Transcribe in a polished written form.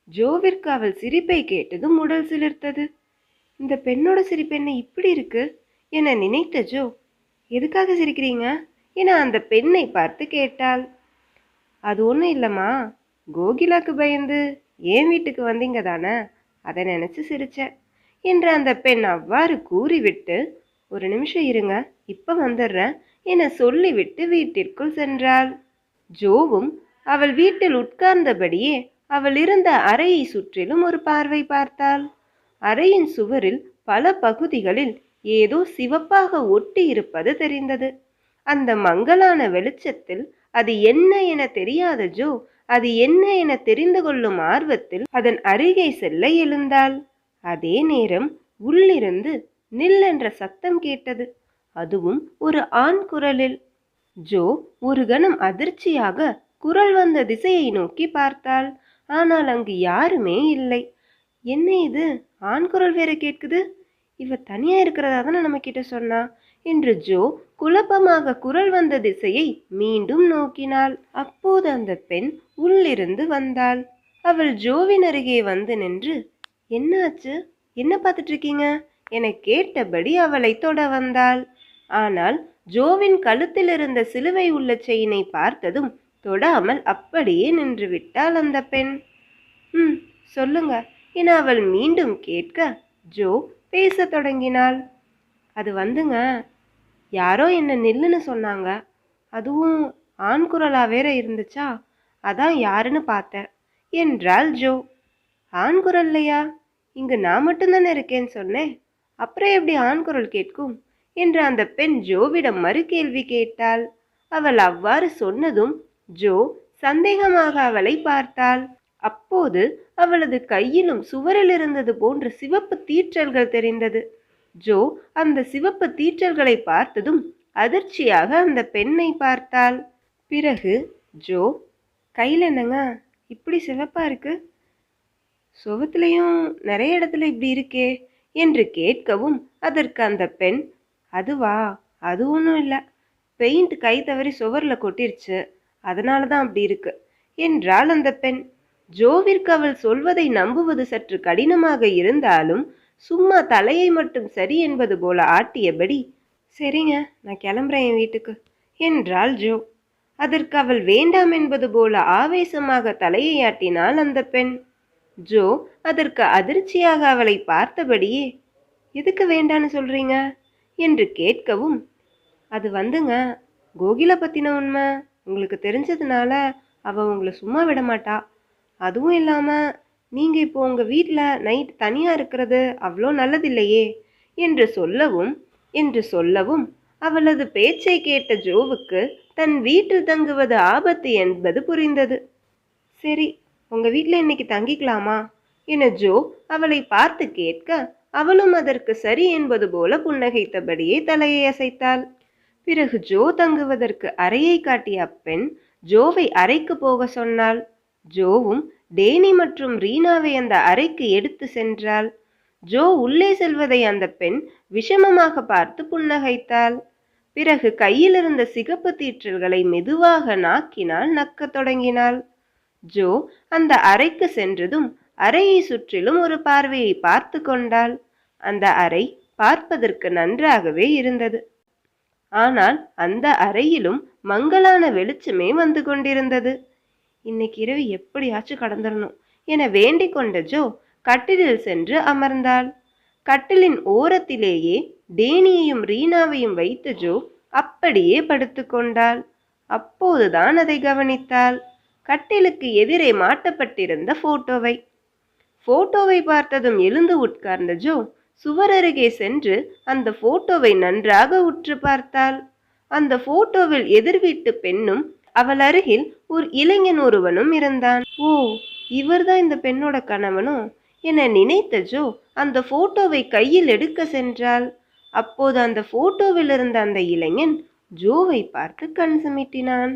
ஜோவிற்கு அவள் சிரிப்பை கேட்டதும் உடல் சிலிர்த்தது. இந்த பெண்ணோட சிரிப்பு என்ன இப்படி இருக்கு என நினைத்த ஜோ, எதுக்காக சிரிக்கிறீங்க என அந்த பெண்ணை பார்த்து கேட்டாள். அது ஒன்றும் இல்லைம்மா, கோகிலாக்கு பயந்து ஏன் வீட்டுக்கு வந்தீங்க தானே, அதை நினைச்சு சிரிச்சேன் என்று அந்த பெண் அவ்வாறு கூறிவிட்டு, ஒரு நிமிஷம் இருங்க, இப்ப வந்துடுறேன் என சொல்லிவிட்டு வீட்டிற்குள் சென்றாள். ஜோவும் அவள் வீட்டில் உட்கார்ந்தபடியே அவள் இருந்த அறையை சுற்றிலும் ஒரு பார்வை பார்த்தாள். அறையின் சுவரில் பல பகுதிகளில் ஏதோ சிவப்பாக ஒட்டி இருப்பது தெரிந்தது. அந்த மங்கலான வெளிச்சத்தில் அது என்ன என தெரியாத ஜோ அது என்ன என தெரிந்து கொள்ளும் ஆர்வத்தில் அதன் அருகே செல்ல எழுந்தாள். அதே நேரம் உள்ளிருந்து நில் என்ற சத்தம் கேட்டது. அதுவும் ஒரு ஆண் குரலில். ஜோ ஒரு கணம் அதிர்ச்சியாக குரல் வந்த திசையை நோக்கி பார்த்தாள். ஆனால் அங்கு யாருமே இல்லை. என்ன இது, ஆண் குரல் வேற கேட்குது, இவ தனியா இருக்கிறதா தானே நம்ம கிட்ட சொன்னா என்று ஜோ குழப்பமாக குரல் வந்த திசையை மீண்டும் நோக்கினாள். அப்போது அந்த பெண் உள்ளிருந்து வந்தாள். அவள் ஜோவின் அருகே வந்து நின்று, என்னாச்சு, என்ன பார்த்துட்டு இருக்கீங்க என கேட்டபடி அவளை தொட வந்தாள். ஆனால் ஜோவின் கழுத்தில் இருந்த சிலுவை உள்ள செயினை பார்த்ததும் தொடாமல் அப்படியே நின்று விட்டாள் அந்த பெண். சொல்லுங்க என அவள் மீண்டும் கேட்க ஜோ பேச தொடங்கினாள். அது வந்துங்க, யாரோ என்ன நில்லுன்னு சொன்னாங்க, அதுவும் ஆண் குரலா வேற இருந்துச்சா, அதான் யாருன்னு பார்த்தேன் என்றாள் ஜோ. ஆண் குரல்லையா? இங்கு நான் மட்டும்தானே இருக்கேன்னு சொன்னேன், அப்புறம் எப்படி ஆண் குரல் கேட்கும் என்று அந்த பெண் ஜோவிடம் மறு கேள்வி கேட்டாள். அவள் அவ்வாறு சொன்னதும் ஜோ சந்தேகமாக அவளை பார்த்தாள். அப்போது அவளது கையிலும் சுவரில் இருந்தது போன்ற சிவப்பு தீற்றல்கள் தெரிந்தது. ஜோ அந்த சிவப்பு தீற்றல்களை பார்த்ததும் அதிர்ச்சியாக அந்த பெண்ணை பார்த்தாள். பிறகு ஜோ, கையில் என்னங்க இப்படி சிவப்பா இருக்கு, சுவத்திலையும் நிறைய இடத்துல இப்படி இருக்கே என்று கேட்கவும் அதற்கு அந்த பெண், அதுவா, அது ஒன்றும் இல்லை, பெயிண்ட் கை தவறி சுவரில் கொட்டிருச்சு, அதனால தான் அப்படி இருக்கு என்றாள் அந்த பெண். ஜோவிற்கு அவள் சொல்வதை நம்புவது சற்று கடினமாக இருந்தாலும் சும்மா தலையை மட்டும் சரி என்பது போல ஆட்டியபடி, சரிங்க, நான் கிளம்புறேன் என் வீட்டுக்கு என்றாள் ஜோ. அதற்கு அவள் வேண்டாம் என்பது போல ஆவேசமாக தலையை ஆட்டினாள் அந்த பெண். ஜோ அதற்கு அதிர்ச்சியாக அவளை பார்த்தபடியே, எதுக்கு வேண்டான்னு சொல்றீங்க என்று கேட்கவும், அது வந்துங்க, கோகிலா பத்தின உண்மை உங்களுக்கு தெரிஞ்சதுனால அவ உங்களை சும்மா விட மாட்டா, அதுவும் இல்லாம நீங்க இப்போ உங்க வீட்டில் நைட் தனியா இருக்கிறது அவ்வளோ நல்லதில்லையே என்று சொல்லவும் அவளது பேச்சை கேட்ட ஜோவுக்கு தன் வீட்டில் தங்குவது ஆபத்து என்பது புரிந்தது. சரி, உங்க வீட்டில் இன்னைக்கு தங்கிக்கலாமா என ஜோ அவளை பார்த்து கேட்க அவளும் அதற்கு சரி என்பது போல புன்னகைத்தபடியே தலையை அசைத்தாள். பிறகு ஜோ தங்குவதற்கு அறையை காட்டிய அப்பெண் ஜோவை அறைக்கு போக சொன்னாள். ஜோவும் டேனி மற்றும் ரீனாவை அந்த அறைக்கு எடுத்து சென்றாள். ஜோ உள்ளே செல்வதை அந்த பெண் விஷமமாக பார்த்து புன்னகைத்தாள். பிறகு கையில் இருந்த சிகப்பு தீற்றல்களை மெதுவாக நாக்கினால் நக்க தொடங்கினாள். ஜோ அந்த அறைக்கு சென்றதும் அறையை சுற்றிலும் ஒரு பார்வையை பார்த்து கொண்டாள். அந்த அறை பார்ப்பதற்கு நன்றாகவே இருந்தது. ஆனால் அந்த அறையிலும் மங்கலான வெளிச்சமே வந்து கொண்டிருந்தது. இன்னைக்கு இரவு எப்படியாச்சும் கடந்துடணும் என வேண்டிக் கொண்ட ஜோ கட்டிலில் சென்று அமர்ந்தாள். கட்டிலின் ஓரத்திலேயே டேனியையும் ரீனாவையும் வைத்து ஜோ அப்படியே படுத்து கொண்டாள். அப்போதுதான் அதை கவனித்தாள், கட்டிலுக்கு எதிரே மாட்டப்பட்டிருந்த போட்டோவை பார்த்ததும் எழுந்து உட்கார்ந்த ஜோ சுவர் அருகே சென்று அந்த போட்டோவை நன்றாக உற்று பார்த்தாள். அந்த போட்டோவில் எதிர் வீட்டு பெண்ணும் அவள் அருகில் ஒரு இளைஞன் ஒருவனும் இருந்தான். ஓ, இவர்தான் இந்த பெண்ணோட கணவனோ என நினைத்த ஜோ அந்த போட்டோவை கையில் எடுக்க சென்றாள். அப்போது அந்த போட்டோவில் இருந்த அந்த இளைஞன் ஜோவை பார்த்து கண் சிமிட்டினான்.